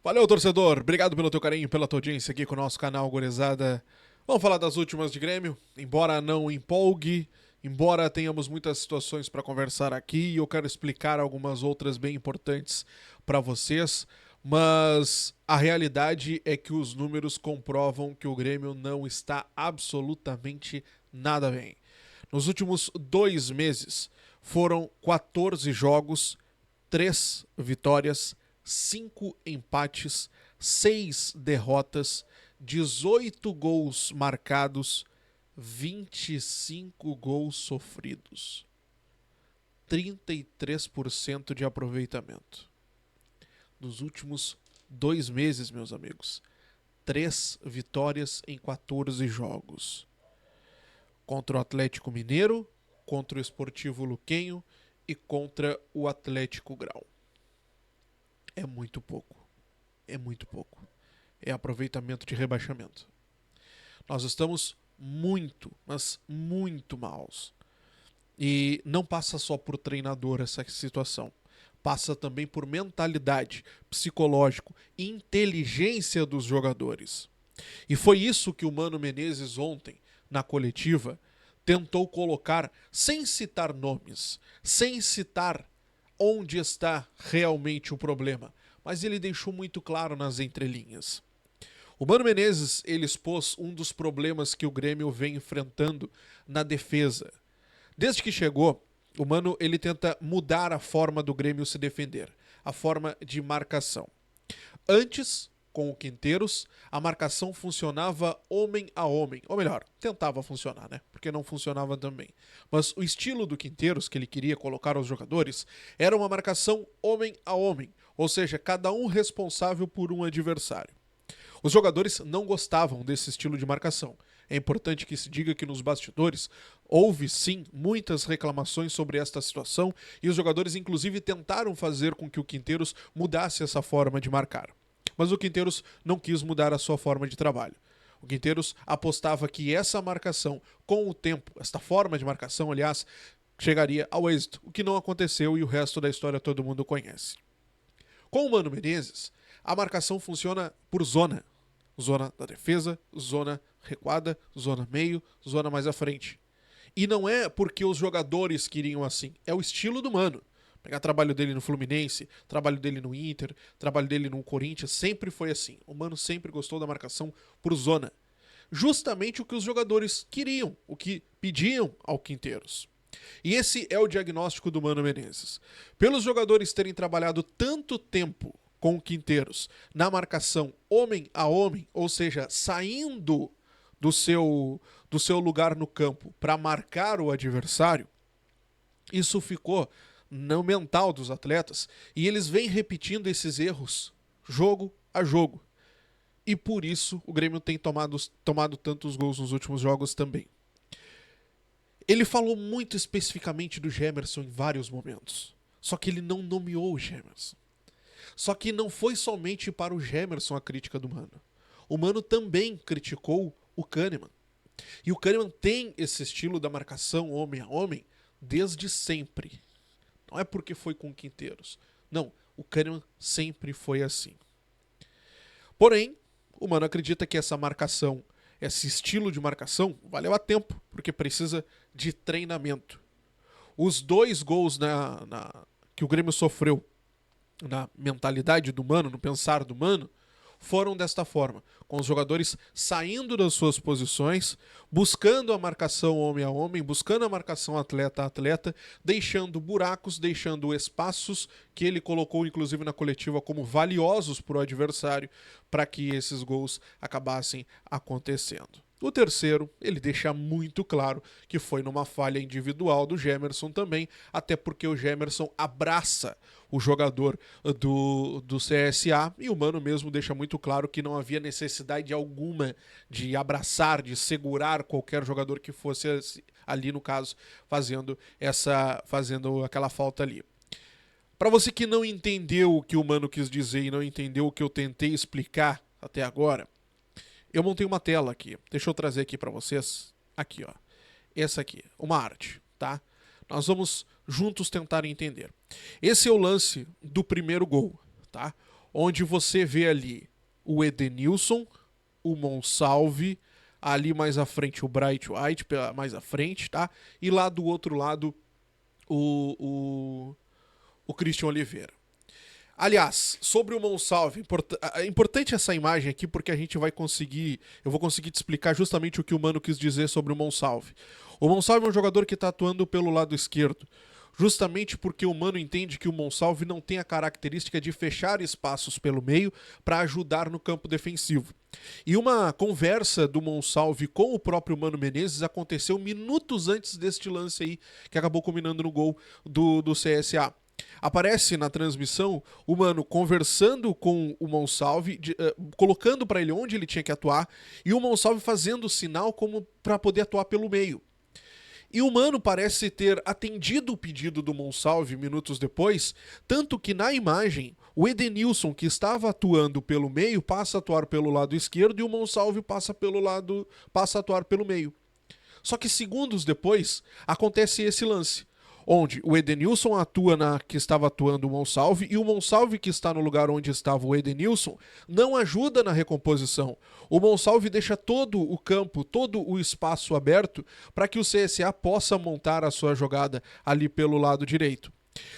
Valeu, torcedor. Obrigado pelo teu carinho, pela tua audiência aqui com o nosso canal, gurizada. Vamos falar das últimas de Grêmio. Embora não empolgue, embora tenhamos muitas situações para conversar aqui, eu quero explicar algumas outras bem importantes para vocês. Mas a realidade é que os números comprovam que o Grêmio não está absolutamente nada bem. Nos últimos 2 meses foram 14 jogos, 3 vitórias, 5 empates, 6 derrotas, 18 gols marcados, 25 gols sofridos. 33% de aproveitamento. Nos últimos 2 meses, meus amigos. 3 vitórias em 14 jogos. Contra o Atlético Mineiro, contra o Esportivo Luquenho e contra o Atlético Grau. É muito pouco. É muito pouco. É aproveitamento de rebaixamento. Nós estamos muito, mas muito maus. E não passa só por treinador essa situação. Passa também por mentalidade, psicológico, inteligência dos jogadores. E foi isso que o Mano Menezes ontem, na coletiva, tentou colocar, sem citar nomes, sem citar onde está realmente o problema, mas ele deixou muito claro nas entrelinhas. O Mano Menezes, ele expôs um dos problemas que o Grêmio vem enfrentando na defesa. Desde que chegou, o Mano ele tenta mudar a forma do Grêmio se defender, a forma de marcação. Antes, com o Quinteiros, a marcação funcionava homem a homem. Ou melhor, tentava funcionar, né? Porque não funcionava também. Mas o estilo do Quinteiros, que ele queria colocar aos jogadores, era uma marcação homem a homem. Ou seja, cada um responsável por um adversário. Os jogadores não gostavam desse estilo de marcação. É importante que se diga que nos bastidores houve sim muitas reclamações sobre esta situação e os jogadores inclusive tentaram fazer com que o Quinteiros mudasse essa forma de marcar. Mas o Quinteiros não quis mudar a sua forma de trabalho. O Quinteiros apostava que essa marcação, com o tempo, esta forma de marcação, aliás, chegaria ao êxito, o que não aconteceu e o resto da história todo mundo conhece. Com o Mano Menezes, a marcação funciona por zona. Zona da defesa, zona recuada, zona meio, zona mais à frente. E não é porque os jogadores queriam assim, é o estilo do Mano. Pegar trabalho dele no Fluminense, trabalho dele no Inter, trabalho dele no Corinthians, sempre foi assim. O Mano sempre gostou da marcação por zona. Justamente o que os jogadores queriam, o que pediam ao Quinteiros. E esse é o diagnóstico do Mano Menezes. Pelos jogadores terem trabalhado tanto tempo com o Quinteiros na marcação homem a homem, ou seja, saindo do seu lugar no campo para marcar o adversário, isso ficou no mental dos atletas e eles vêm repetindo esses erros jogo a jogo. E por isso o Grêmio tem tomado tantos gols nos últimos jogos também. Ele falou muito especificamente do Gemerson em vários momentos. Só que ele não nomeou o Gemerson. Só que não foi somente para o Gemerson a crítica do Mano. O Mano também criticou o Kahneman. E o Kahneman tem esse estilo da marcação homem a homem desde sempre. Não é porque foi com Quinteiros. Não, o Kahneman sempre foi assim. Porém, o Mano acredita que essa marcação, esse estilo de marcação, valeu a tempo, porque precisa de treinamento. Os 2 gols que o Grêmio sofreu na mentalidade do Mano, no pensar do Mano, foram desta forma, com os jogadores saindo das suas posições, buscando a marcação homem a homem, buscando a marcação atleta a atleta, deixando buracos, deixando espaços que ele colocou inclusive na coletiva como valiosos para o adversário, para que esses gols acabassem acontecendo. O terceiro, ele deixa muito claro que foi numa falha individual do Gemerson também, até porque o Gemerson abraça o jogador do CSA e o Mano mesmo deixa muito claro que não havia necessidade alguma de abraçar, de segurar qualquer jogador que fosse ali, no caso, fazendo aquela falta ali. Para você que não entendeu o que o Mano quis dizer e não entendeu o que eu tentei explicar até agora, eu montei uma tela aqui. Deixa eu trazer aqui para vocês. Aqui, ó. Essa aqui, uma arte, tá? Nós vamos juntos tentar entender. Esse é o lance do primeiro gol, tá? onde você vê ali o Edenilson, o Monsalve, ali mais à frente o Bright White, mais à frente, tá? E lá do outro lado o Christian Oliveira. Aliás, sobre o Monsalve, é importante essa imagem aqui porque eu vou conseguir te explicar justamente o que o Mano quis dizer sobre o Monsalve. O Monsalve é um jogador que está atuando pelo lado esquerdo, justamente porque o Mano entende que o Monsalve não tem a característica de fechar espaços pelo meio para ajudar no campo defensivo. E uma conversa do Monsalve com o próprio Mano Menezes aconteceu minutos antes deste lance aí, que acabou culminando no gol do CSA. Aparece na transmissão o Mano conversando com o Monsalve, colocando para ele onde ele tinha que atuar, e o Monsalve fazendo o sinal como para poder atuar pelo meio. E o Mano parece ter atendido o pedido do Monsalve minutos depois, tanto que na imagem o Edenilson, que estava atuando pelo meio, passa a atuar pelo lado esquerdo e o Monsalve passa a atuar pelo meio. Só que segundos depois acontece esse lance, onde o Edenilson atua na que estava atuando o Monsalve e o Monsalve, que está no lugar onde estava o Edenilson, não ajuda na recomposição. O Monsalve deixa todo o campo, todo o espaço aberto para que o CSA possa montar a sua jogada ali pelo lado direito.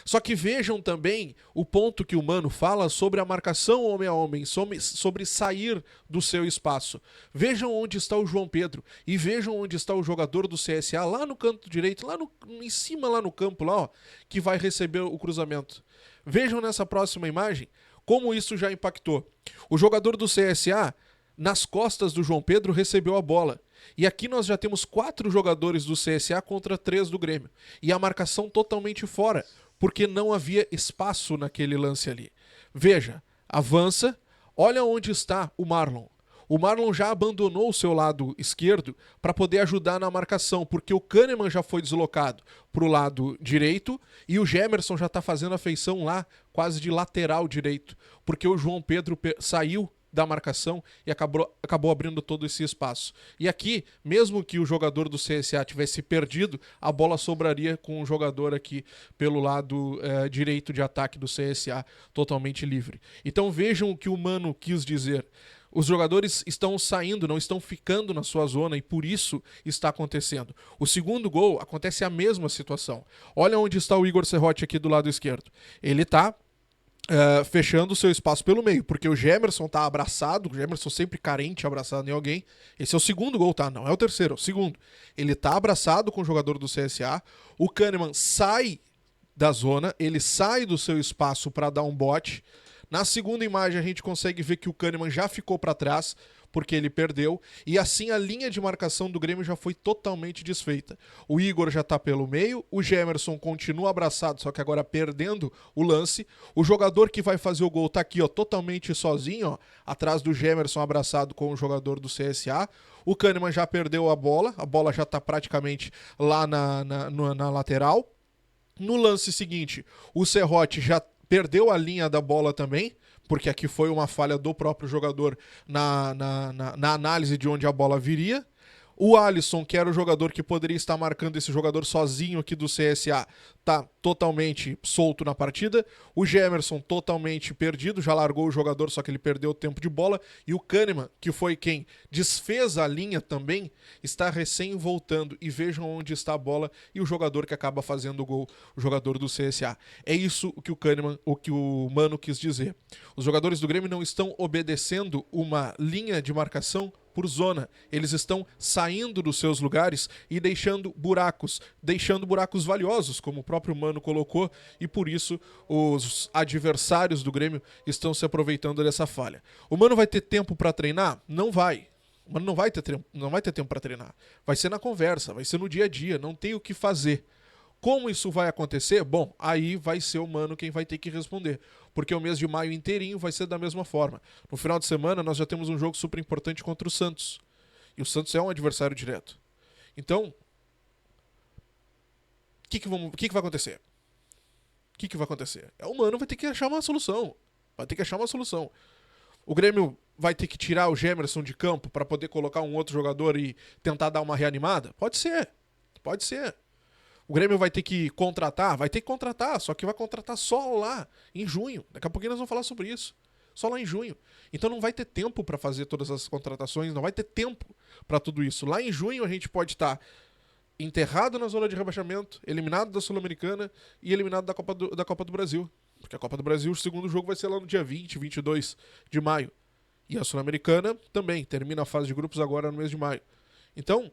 Só que vejam também o ponto que o Mano fala sobre a marcação homem a homem, sobre sair do seu espaço. Vejam onde está o João Pedro e vejam onde está o jogador do CSA lá no canto direito, em cima lá no campo, lá, ó, que vai receber o cruzamento. Vejam nessa próxima imagem como isso já impactou. O jogador do CSA, nas costas do João Pedro, recebeu a bola. E aqui nós já temos 4 jogadores do CSA contra 3 do Grêmio. E a marcação totalmente fora, porque não havia espaço naquele lance ali. Veja, avança, olha onde está o Marlon. O Marlon já abandonou o seu lado esquerdo para poder ajudar na marcação, porque o Kahneman já foi deslocado para o lado direito e o Gemerson já está fazendo a feição lá, quase de lateral direito, porque o João Pedro saiu da marcação e acabou abrindo todo esse espaço. E aqui, mesmo que o jogador do CSA tivesse perdido, a bola sobraria com o jogador aqui pelo lado direito de ataque do CSA totalmente livre. Então vejam o que o Mano quis dizer. Os jogadores estão saindo, não estão ficando na sua zona e por isso está acontecendo. O segundo gol acontece a mesma situação. Olha onde está o Igor Serrote aqui do lado esquerdo. Ele está fechando o seu espaço pelo meio, porque o Gemerson tá abraçado, o Gemerson sempre carente, abraçado em alguém. Esse é o segundo gol, tá? Não é o terceiro, é o segundo. Ele tá abraçado com o jogador do CSA, o Kahneman sai da zona, ele sai do seu espaço para dar um bote. Na segunda imagem a gente consegue ver que o Kahneman já ficou para trás, porque ele perdeu, e assim a linha de marcação do Grêmio já foi totalmente desfeita. O Igor já tá pelo meio, o Gemerson continua abraçado, só que agora perdendo o lance. O jogador que vai fazer o gol tá aqui, ó, totalmente sozinho, ó, atrás do Gemerson, abraçado com o jogador do CSA. O Kahneman já perdeu a bola já tá praticamente lá na lateral. No lance seguinte, o Serrote já perdeu a linha da bola também, porque aqui foi uma falha do próprio jogador na análise de onde a bola viria. O Alisson, que era o jogador que poderia estar marcando esse jogador sozinho aqui do CSA, tá totalmente solto na partida. O Gemerson totalmente perdido, já largou o jogador, só que ele perdeu o tempo de bola. E o Kahneman, que foi quem desfez a linha também, está recém voltando. E vejam onde está a bola e o jogador que acaba fazendo o gol, o jogador do CSA. É isso que o Kahneman, o que o Mano quis dizer. Os jogadores do Grêmio não estão obedecendo uma linha de marcação por zona. Eles estão saindo dos seus lugares e deixando buracos valiosos, como o próprio Mano colocou, e por isso os adversários do Grêmio estão se aproveitando dessa falha. O Mano vai ter tempo para treinar? Não vai. O Mano não vai ter tempo para treinar. Vai ser na conversa, vai ser no dia a dia, não tem o que fazer. Como isso vai acontecer? Bom, aí vai ser o Mano quem vai ter que responder, porque o mês de maio inteirinho vai ser da mesma forma. No final de semana nós já temos um jogo super importante contra o Santos, e o Santos é um adversário direto. Então, o que vai acontecer? O que vai acontecer? O Mano vai ter que achar uma solução. O Grêmio vai ter que tirar o Gemerson de campo para poder colocar um outro jogador e tentar dar uma reanimada? Pode ser. O Grêmio vai ter que contratar? Vai ter que contratar, só que vai contratar só lá, em junho. Daqui a pouquinho nós vamos falar sobre isso. Só lá em junho. Então não vai ter tempo para fazer todas as contratações, não vai ter tempo para tudo isso. Lá em junho a gente pode estar enterrado na zona de rebaixamento, eliminado da Sul-Americana e eliminado da Copa do Brasil. Porque a Copa do Brasil, o segundo jogo vai ser lá no dia 20, 22 de maio. E a Sul-Americana também, termina a fase de grupos agora no mês de maio. Então,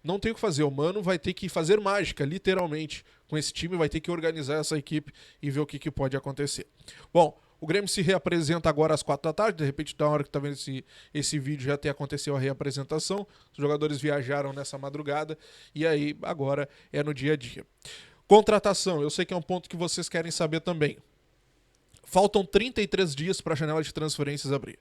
não tem o que fazer. O Mano vai ter que fazer mágica, literalmente, com esse time, vai ter que organizar essa equipe e ver o que pode acontecer. Bom, o Grêmio se reapresenta agora às 4 da tarde, de repente, na hora que tá vendo esse vídeo, já até aconteceu a reapresentação. Os jogadores viajaram nessa madrugada e aí agora é no dia a dia. Contratação, eu sei que é um ponto que vocês querem saber também. Faltam 33 dias para a janela de transferências abrir.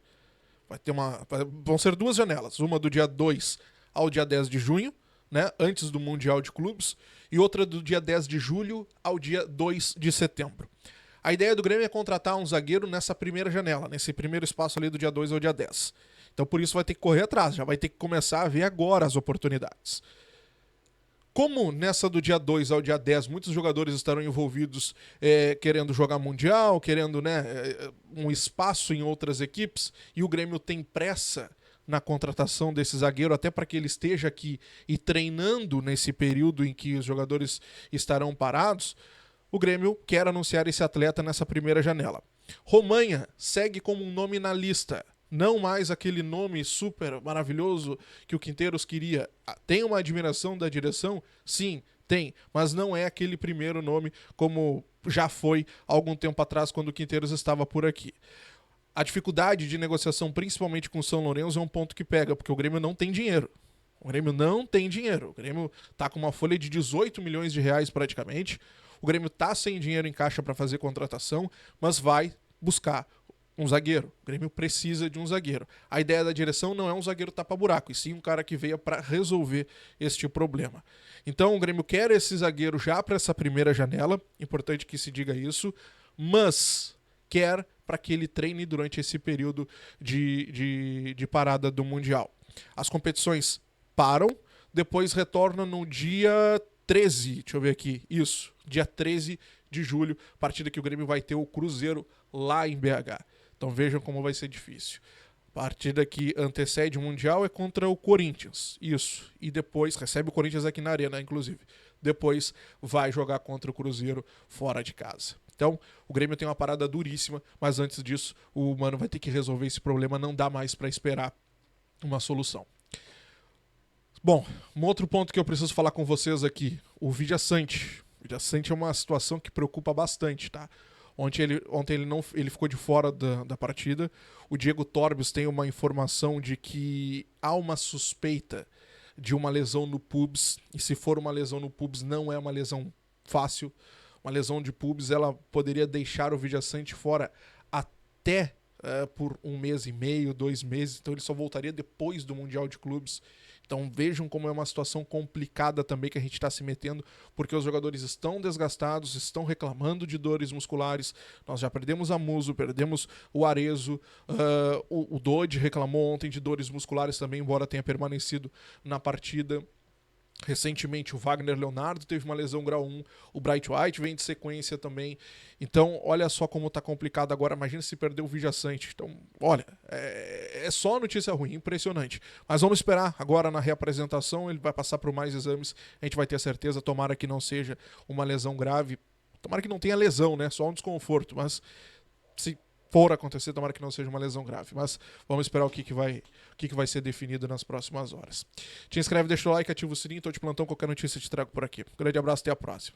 Vão ser 2 janelas, uma do dia 2 ao dia 10 de junho, né, antes do Mundial de Clubes, e outra do dia 10 de julho ao dia 2 de setembro. A ideia do Grêmio é contratar um zagueiro nessa primeira janela, nesse primeiro espaço ali do dia 2 ao dia 10. Então por isso vai ter que correr atrás, já vai ter que começar a ver agora as oportunidades. Como nessa do dia 2 ao dia 10 muitos jogadores estarão envolvidos querendo jogar Mundial, querendo um espaço em outras equipes, e o Grêmio tem pressa na contratação desse zagueiro, até para que ele esteja aqui e treinando nesse período em que os jogadores estarão parados, o Grêmio quer anunciar esse atleta nessa primeira janela. Romainha segue como um nome na lista. Não mais aquele nome super maravilhoso que o Quinteiros queria. Tem uma admiração da direção? Sim, tem. Mas não é aquele primeiro nome como já foi há algum tempo atrás quando o Quinteiros estava por aqui. A dificuldade de negociação, principalmente com o São Lourenço, é um ponto que pega, porque o Grêmio não tem dinheiro. O Grêmio não tem dinheiro. O Grêmio está com uma folha de 18 milhões de reais praticamente. O Grêmio está sem dinheiro em caixa para fazer contratação, mas vai buscar um zagueiro. O Grêmio precisa de um zagueiro. A ideia da direção não é um zagueiro tapa-buraco, e sim um cara que veio para resolver este problema. Então o Grêmio quer esse zagueiro já para essa primeira janela, importante que se diga isso, mas quer para que ele treine durante esse período de parada do Mundial. As competições param, depois retornam no dia 13, deixa eu ver aqui, isso, dia 13 de julho, partida que o Grêmio vai ter o Cruzeiro lá em BH. Então vejam como vai ser difícil. A partida que antecede o Mundial é contra o Corinthians, isso, e depois, recebe o Corinthians aqui na Arena, inclusive, depois vai jogar contra o Cruzeiro fora de casa. Então, o Grêmio tem uma parada duríssima, mas antes disso, o Mano vai ter que resolver esse problema, não dá mais para esperar uma solução. Bom, um outro ponto que eu preciso falar com vocês aqui, o Villasanti. O Villasanti é uma situação que preocupa bastante, tá? Ontem ele ficou de fora da partida. O Diego Torbios tem uma informação de que há uma suspeita de uma lesão no pubis, e se for uma lesão no pubis, não é uma lesão fácil. Uma lesão de pubis, ela poderia deixar o Villasanti fora até por 1 mês e meio, 2 meses, então ele só voltaria depois do Mundial de Clubes. Então vejam como é uma situação complicada também que a gente está se metendo, porque os jogadores estão desgastados, estão reclamando de dores musculares. Nós já perdemos a Muso, perdemos o Arezzo, o Dodge reclamou ontem de dores musculares também, embora tenha permanecido na partida. Recentemente o Wagner Leonardo teve uma lesão grau 1, o Bright White vem de sequência também. Então olha só como tá complicado agora, imagina se perder o Villasanti. Então olha, é só notícia ruim, impressionante. Mas vamos esperar agora na reapresentação, ele vai passar por mais exames, a gente vai ter a certeza, tomara que não seja uma lesão grave, tomara que não tenha lesão, né, só um desconforto, mas se for acontecer, tomara que não seja uma lesão grave. Mas vamos esperar o que vai ser definido nas próximas horas. Te inscreve, deixa o like, ativa o sininho, tô de plantão, qualquer notícia eu te trago por aqui. Um grande abraço, até a próxima.